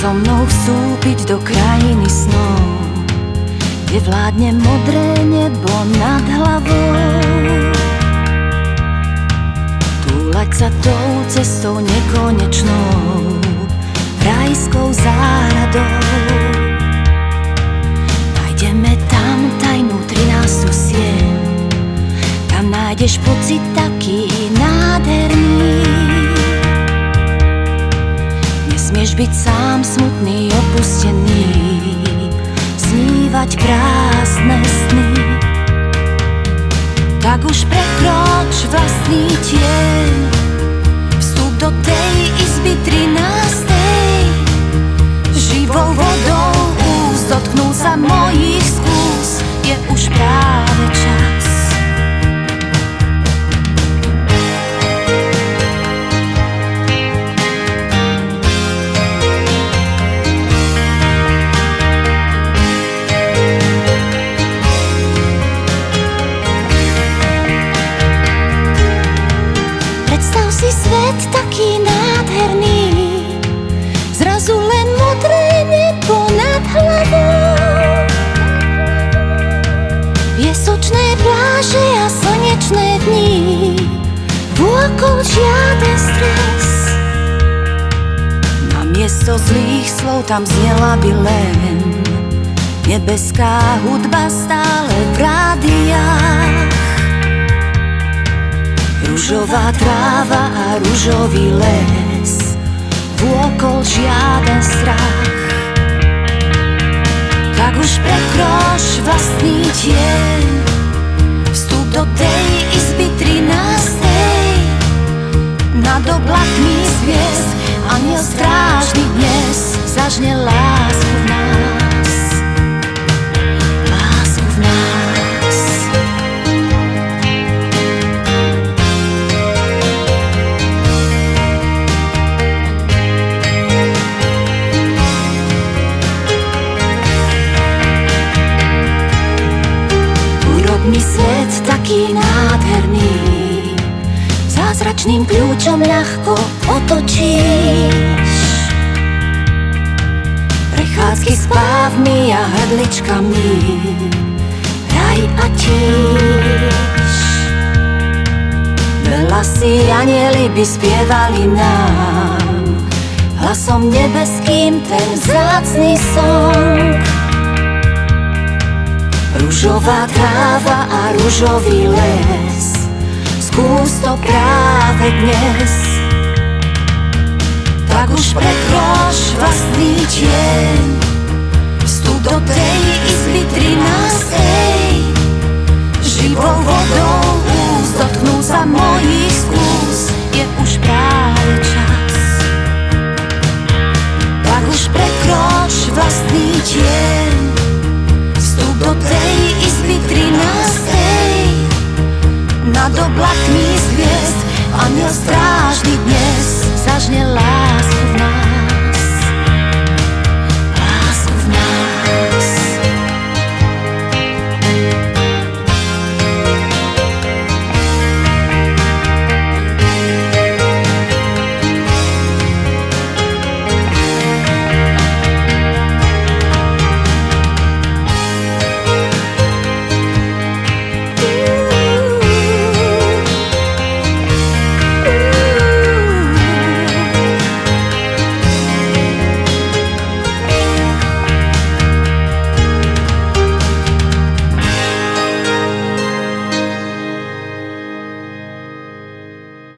so mnou vstúpiť do krajiny snov, kde vládne modré nebo nad hlavou. Túlať sa tou cestou nekonečnou, rajskou záhradou. Nájdeme tam tajnú 13. sieň, tam nájdeš pocit taký nádherný. Nesmieš byť sám smutný, opustený, snívať prázdne sny. Tak už prekroč vlastný tieň, vstup do tej izby 13. Živou vodou úst dotknúť sa mojich skús, je už práve čas. Predstav si svet taký nádherný, zrazu len modré nebo nad hlavou. Piesočné pláže a slnečné dni, vôkol žiaden stres. Namiesto zlých slov tam znela by len nebeská hudba stále v rádiách. Ružová tráva a ružový les, vôkol žiaden strach. Tak už prekroč vlastný tieň, vstup do tej izby 13. Nad oblakmi hviezd anjel strážny dnes zažne lásku v nás. Lásku v nás. Urob mi svet taký nádherný, zázračným kľúčom ľahko otočíš. Prechádzky s pávmi a hrdličkami, raj a tíš. Veľa si anjeli by spievali nám hlasom nebeským ten vzácny song. Ružová tráva a ružový les, skús to práve dnes. Tak už prekroč vlastný tieň, vstup do tej izby 13. Živou vodou úst dotknúť sa mojich skús, je už práve čas. Tak už prekroč vlastný tieň, vstup do tej izby 13. Nad oblakmi hviezd anjel strážny dnes